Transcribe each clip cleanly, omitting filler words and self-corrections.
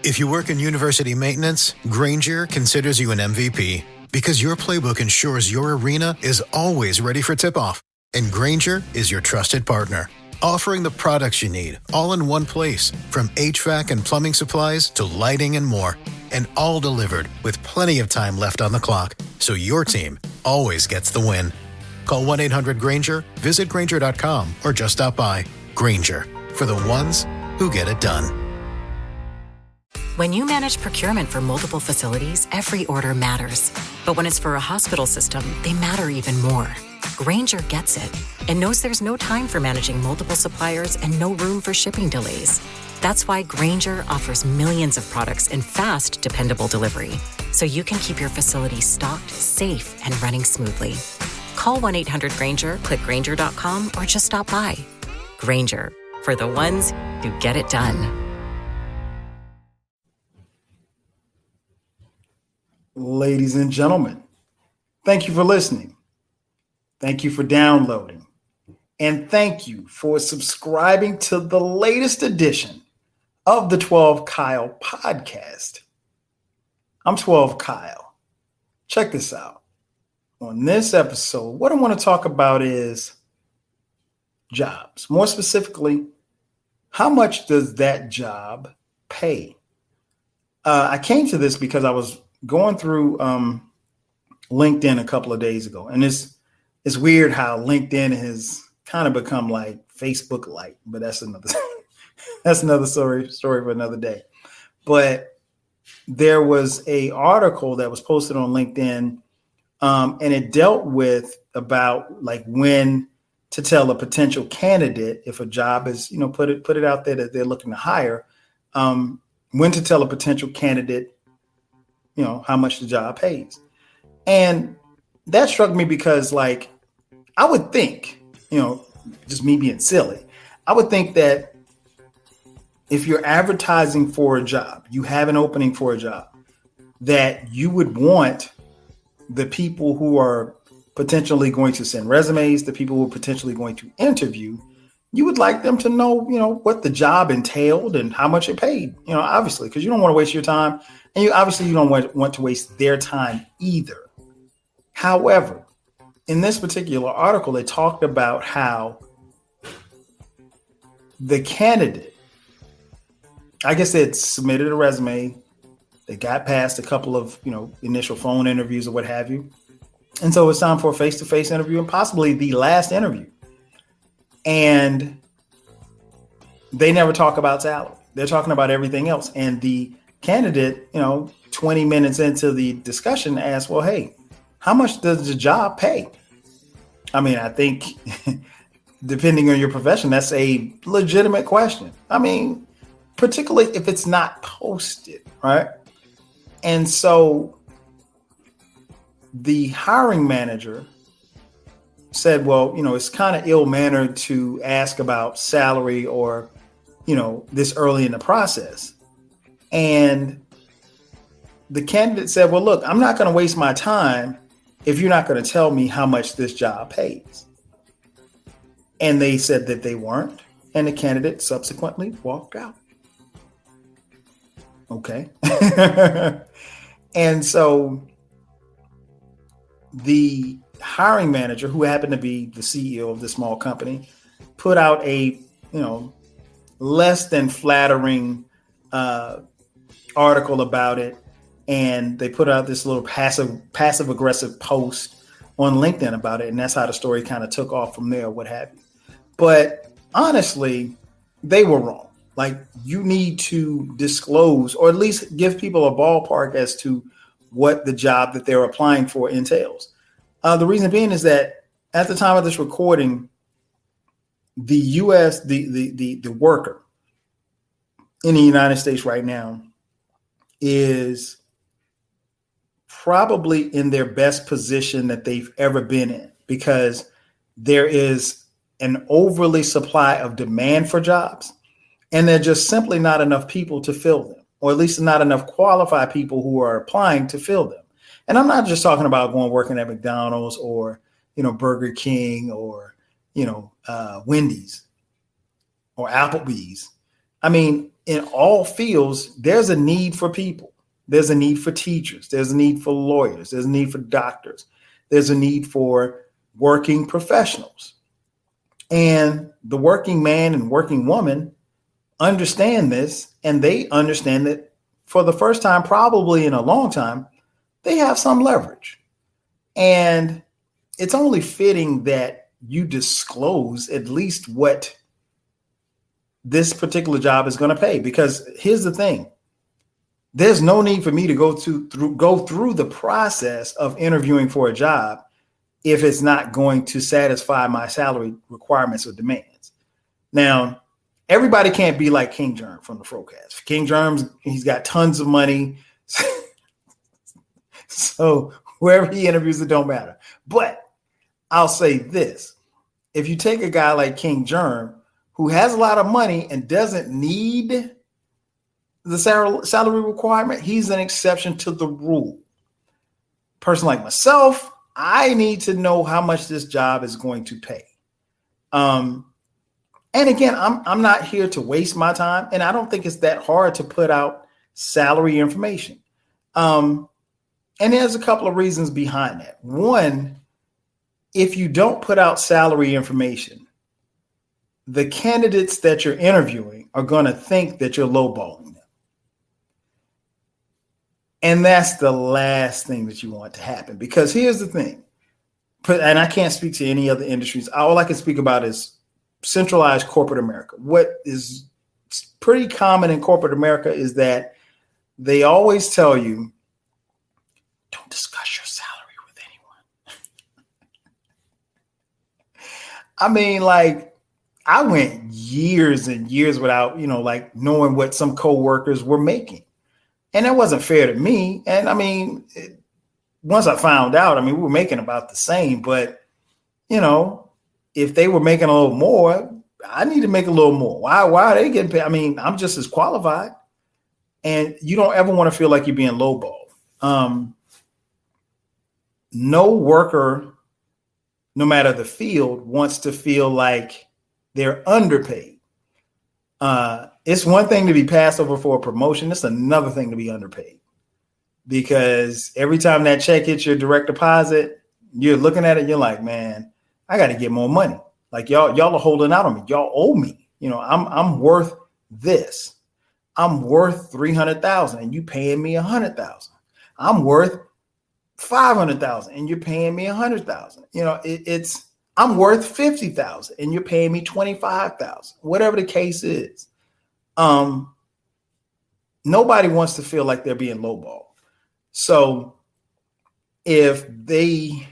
If you work in university maintenance, Granger considers you an MVP because your playbook ensures your arena is always ready for tip-off. And Granger is your trusted partner, offering the products you need all in one place, from HVAC and plumbing supplies to lighting and more. And all delivered with plenty of time left on the clock, so your team always gets the win. Call 1-800-GRANGER, visit Granger.com, or just stop by. Granger, for the ones who get it done. When you manage procurement for multiple facilities, every order matters. But when it's for a hospital system, they matter even more. Grainger gets it and knows there's no time for managing multiple suppliers and no room for shipping delays. That's why Grainger offers millions of products in fast, dependable delivery, so you can keep your facility stocked, safe, and running smoothly. Call 1-800-GRAINGER, click Grainger.com, or just stop by. Grainger, for the ones who get it done. Ladies and gentlemen, thank you for listening. Thank you for downloading. And thank you for subscribing to the latest edition of the 12 Kyle podcast. I'm 12 Kyle. Check this out. On this episode, what I want to talk about is jobs. More specifically, how much does that job pay? I came to this because I was going through LinkedIn a couple of days ago, and it's weird how LinkedIn has kind of become like Facebook light, but that's another story for another day. But there was a article that was posted on LinkedIn, and it dealt with about like when to tell a potential candidate if a job is, put it out there that they're looking to hire, when to tell a potential candidate how much the job pays. And that struck me because, like, I would think, just me being silly, I would think that if you're advertising for a job, you have an opening for a job, that you would want the people who are potentially going to send resumes, the people who are potentially going to interview, you would like them to know, what the job entailed and how much it paid, obviously, because you don't want to waste your time. And you don't want to waste their time either. However, in this particular article, they talked about how the candidate, I guess they had submitted a resume, they got past a couple of, initial phone interviews or what have you. And so it's time for a face-to-face interview and possibly the last interview. And they never talk about salary. They're talking about everything else. And the candidate, 20 minutes into the discussion asked, well, hey, how much does the job pay? I mean, I think depending on your profession, that's a legitimate question. I mean, particularly if it's not posted, right? And so the hiring manager said, well, it's kind of ill-mannered to ask about salary or, this early in the process. And the candidate said, well, look, I'm not going to waste my time if you're not going to tell me how much this job pays. And they said that they weren't. And the candidate subsequently walked out. Okay. And so the hiring manager, who happened to be the CEO of the small company, put out a, less than flattering article about it. And they put out this little passive aggressive post on LinkedIn about it. And that's how the story kind of took off from there, what have you. But honestly, they were wrong. Like, you need to disclose, or at least give people a ballpark as to what the job that they're applying for entails. The reason being is that at the time of this recording, the U.S., the worker in the United States right now is probably in their best position that they've ever been in, because there is an overly supply of demand for jobs, and there are just simply not enough people to fill them, or at least not enough qualified people who are applying to fill them. And I'm not just talking about going working at McDonald's or, Burger King or, Wendy's or Applebee's. I mean, in all fields, there's a need for people. There's a need for teachers. There's a need for lawyers. There's a need for doctors. There's a need for working professionals. And the working man and working woman understand this, and they understand that for the first time, probably in a long time, they have some leverage. And it's only fitting that you disclose at least what this particular job is going to pay. Because here's the thing. There's no need for me to go through the process of interviewing for a job if it's not going to satisfy my salary requirements or demands. Now, everybody can't be like King Germ from the Frocast. King Germ's, he's got tons of money. So wherever he interviews, it don't matter. But I'll say this. If you take a guy like King Germ, who has a lot of money and doesn't need the salary requirement, he's an exception to the rule. Person like myself, I need to know how much this job is going to pay. And again, I'm not here to waste my time, and I don't think it's that hard to put out salary information. And there's a couple of reasons behind that. One, if you don't put out salary information, the candidates that you're interviewing are going to think that you're lowballing them. And that's the last thing that you want to happen, because here's the thing. And I can't speak to any other industries. All I can speak about is centralized corporate America. What is pretty common in corporate America is that they always tell you, don't discuss your salary with anyone. I mean, like, I went years and years without, like knowing what some coworkers were making. And that wasn't fair to me. And I mean, once I found out, we were making about the same, but if they were making a little more, I need to make a little more. Why are they getting paid? I'm just as qualified. And you don't ever want to feel like you're being lowballed. No worker, no matter the field, wants to feel like they're underpaid. It's one thing to be passed over for a promotion. It's another thing to be underpaid, because every time that check hits your direct deposit, you're looking at it. You're like, man, I got to get more money. Like y'all are holding out on me. Y'all owe me. I'm worth this. I'm worth 300,000 and you paying me 100,000. I'm worth 500,000 and you're paying me 100,000. I'm worth 50,000 and you're paying me 25,000. Whatever the case is. Nobody wants to feel like they're being lowballed. So the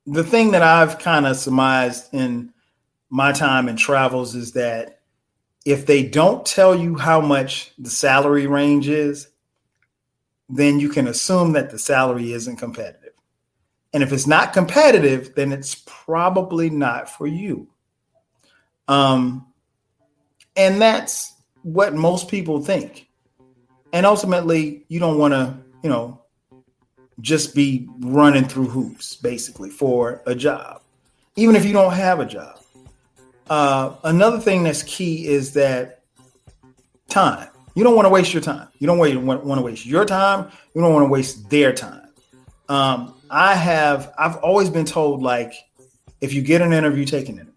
thing that I've kind of surmised in my time in travels is that if they don't tell you how much the salary range is, then you can assume that the salary isn't competitive. And if it's not competitive, then it's probably not for you. And that's what most people think. And ultimately, you don't want to, just be running through hoops, basically, for a job, even if you don't have a job. Another thing that's key is that time. You don't want to waste your time. You don't want to waste your time. You don't want to waste their time. I've always been told, like, if you get an interview, take an interview.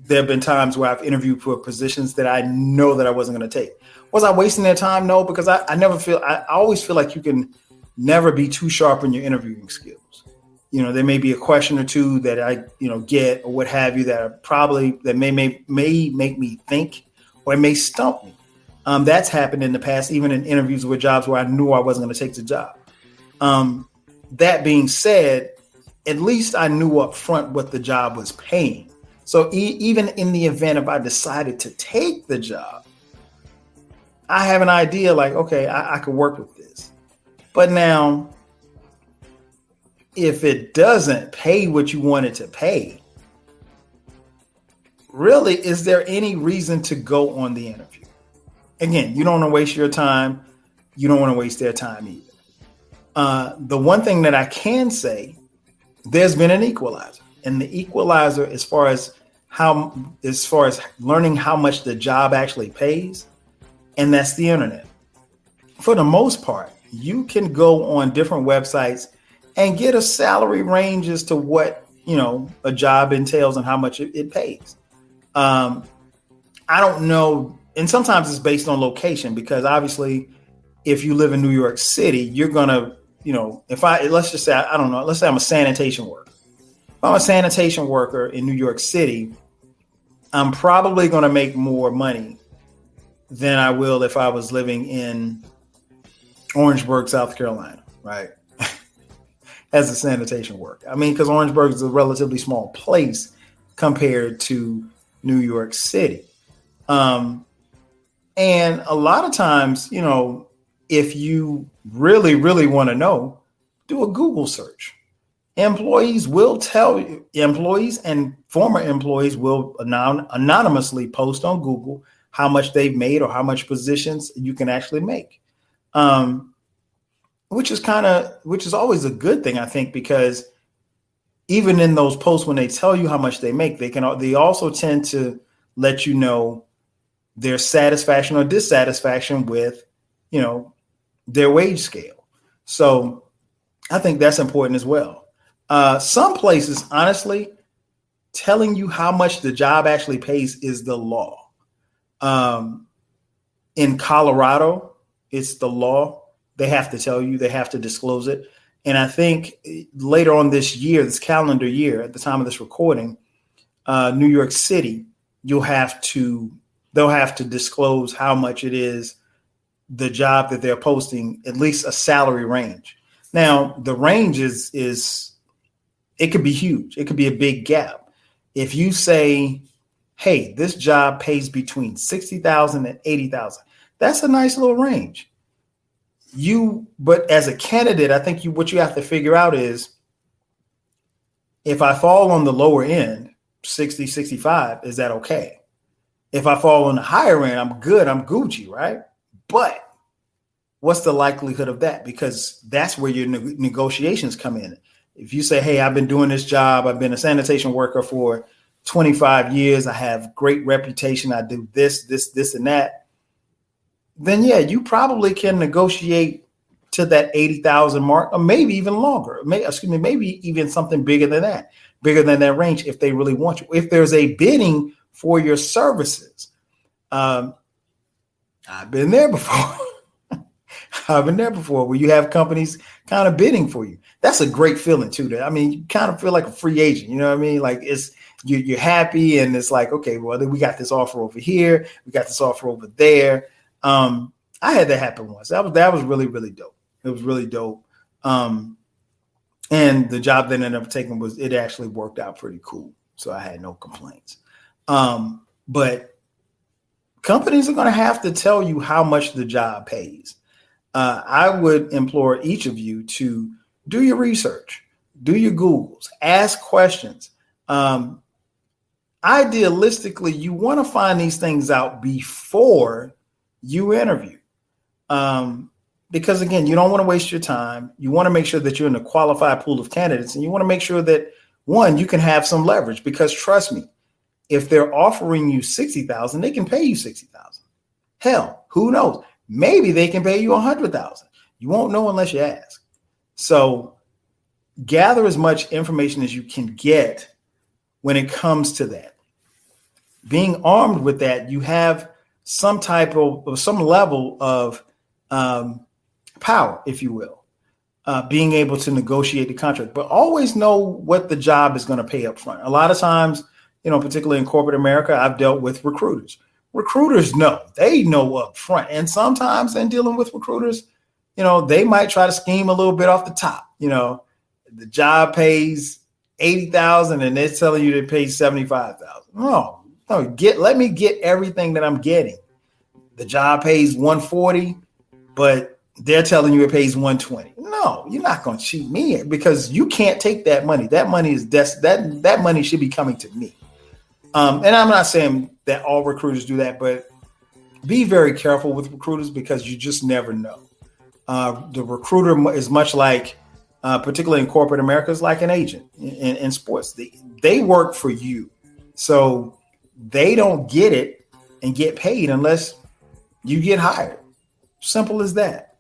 There have been times where I've interviewed for positions that I know that I wasn't going to take. Was I wasting their time? No, because I always feel like you can never be too sharp in your interviewing skills. There may be a question or two that I, get or what have you that may make me think, or it may stump me. That's happened in the past, even in interviews with jobs where I knew I wasn't going to take the job. That being said, at least I knew up front what the job was paying. So even in the event if I decided to take the job, I have an idea like, okay, I could work with this. But now, if it doesn't pay what you want it to pay, really, is there any reason to go on the interview? Again, you don't want to waste your time. You don't want to waste their time either. The one thing that I can say, there's been an equalizer. And the equalizer, as far as how, as far as learning how much the job actually pays, and that's the internet. For the most part, you can go on different websites and get a salary range as to what, a job entails and how much it pays. I don't know. And sometimes it's based on location, because obviously if you live in New York City, you're going to, let's just say, I don't know, let's say I'm a sanitation worker. If I'm a sanitation worker in New York City, I'm probably going to make more money than I will if I was living in Orangeburg, South Carolina, right? As a sanitation worker. I mean, because Orangeburg is a relatively small place compared to New York City. And a lot of times, if you really, really want to know, do a Google search. Employees will tell you, employees and former employees will anonymously post on Google how much they've made or how much positions you can actually make. Which is always a good thing, I think, because even in those posts, when they tell you how much they make, they also tend to let you know their satisfaction or dissatisfaction with, their wage scale. So I think that's important as well. Some places, honestly, telling you how much the job actually pays is the law. In Colorado, it's the law. They have to tell you, they have to disclose it. And I think later on this year, this calendar year, at the time of this recording, New York City, they'll have to disclose how much it is, the job that they're posting, at least a salary range. Now, the range is it could be huge. It could be a big gap. If you say, hey, this job pays between $60,000 and $80,000, that's a nice little range. But as a candidate, I think what you have to figure out is, if I fall on the lower end, 60, 65, is that okay? If I fall on the higher end, I'm good. I'm Gucci, right? But what's the likelihood of that? Because that's where your negotiations come in. If you say, hey, I've been doing this job, I've been a sanitation worker for 25 years, I have great reputation, I do this, and that, then yeah, you probably can negotiate to that 80,000 mark, or maybe even longer. Maybe even something bigger than that range, if they really want you. If there's a bidding for your services, I've been there before. Where you have companies kind of bidding for you. That's a great feeling too. I mean, you kind of feel like a free agent. You know what I mean? Like you're happy, and it's like, okay, well, we got this offer over here, we got this offer over there. I had that happen once. That was really, really dope. It was really dope. And the job that I ended up taking it actually worked out pretty cool. So I had no complaints. But companies are going to have to tell you how much the job pays. I would implore each of you to do your research, do your Googles, ask questions. Idealistically, you want to find these things out before you interview. Because again, you don't want to waste your time. You want to make sure that you're in a qualified pool of candidates, and you want to make sure that, one, you can have some leverage, because trust me, if they're offering you $60,000, they can pay you $60,000. Hell, who knows? Maybe they can pay you $100,000. You won't know unless you ask. So gather as much information as you can get when it comes to that. Being armed with that, you have some level of power, if you will, being able to negotiate the contract, but always know what the job is going to pay up front. A lot of times, particularly in corporate America, I've dealt with recruiters. Recruiters they know up front. And sometimes in dealing with recruiters, they might try to scheme a little bit off the top. The job pays $80,000 and they're telling you it pays $75,000. No, let me get everything that I'm getting. The job pays $140, but they're telling you it pays $120. No, you're not going to cheat me, because you can't take that money. That money is that money should be coming to me. And I'm not saying that all recruiters do that, but be very careful with recruiters, because you just never know. The recruiter is much like, particularly in corporate America, is like an agent in sports. They work for you. So they don't get it and get paid unless you get hired. Simple as that.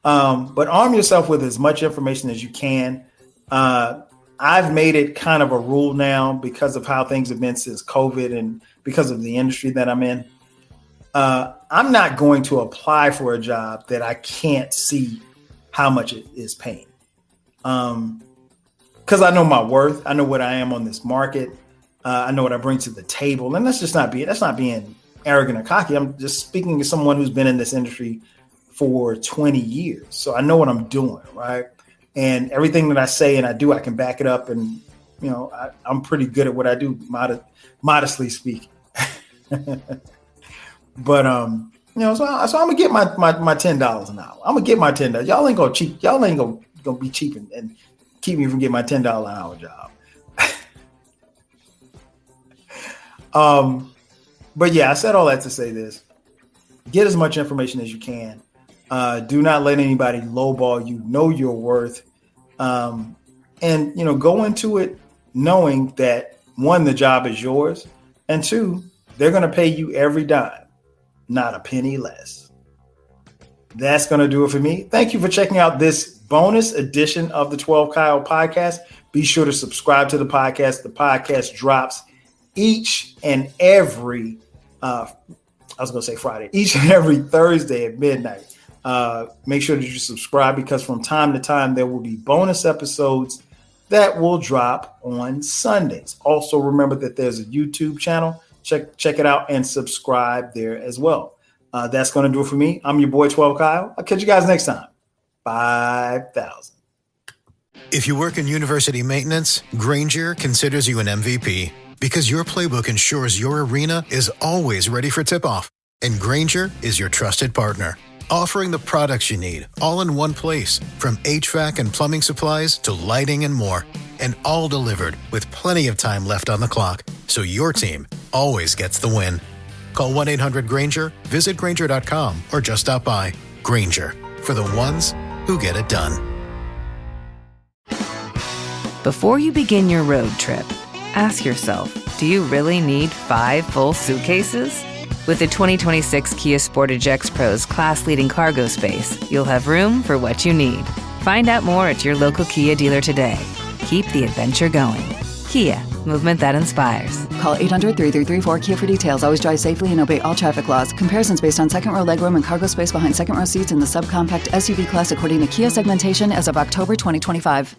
But arm yourself with as much information as you can. I've made it kind of a rule now because of how things have been since COVID and because of the industry that I'm in. I'm not going to apply for a job that I can't see how much it is paying. Because I know my worth. I know what I am on this market. I know what I bring to the table. And that's not being arrogant or cocky. I'm just speaking to someone who's been in this industry for 20 years. So I know what I'm doing, right? And everything that I say and I do, I can back it up. And, I'm pretty good at what I do, modestly speaking. But, so I'm going to get my $10 an hour. I'm going to get my $10. Y'all ain't going to cheap. Y'all ain't going to be cheap and keep me from getting my $10 an hour job. But yeah, I said all that to say this. Get as much information as you can. Do not let anybody lowball you. Know your worth. And, go into it knowing that, one, the job is yours. And two, they're going to pay you every dime, not a penny less. That's going to do it for me. Thank you for checking out this bonus edition of the 12 Kyle podcast. Be sure to subscribe to the podcast. The podcast drops each and every Friday, each and every Thursday at midnight. Make sure that you subscribe because from time to time there will be bonus episodes that will drop on Sundays. Also, remember that there's a YouTube channel. Check it out and subscribe there as well. That's going to do it for me. I'm your boy 12 Kyle. I'll catch you guys next time. 5,000. If you work in university maintenance, Grainger considers you an MVP because your playbook ensures your arena is always ready for tip-off. And Grainger is your trusted partner, offering the products you need all in one place, from HVAC and plumbing supplies to lighting and more, and all delivered with plenty of time left on the clock, so your team always gets the win. Call 1-800-GRAINGER, visit Grainger.com, or just stop by. Grainger, for the ones who get it done. Before you begin your road trip, ask yourself, do you really need 5 full suitcases? With the 2026 Kia Sportage X Pro's class-leading cargo space, you'll have room for what you need. Find out more at your local Kia dealer today. Keep the adventure going. Kia, movement that inspires. Call 800-3334-KIA for details. Always drive safely and obey all traffic laws. Comparisons based on second row legroom and cargo space behind second row seats in the subcompact SUV class according to Kia segmentation as of October 2025.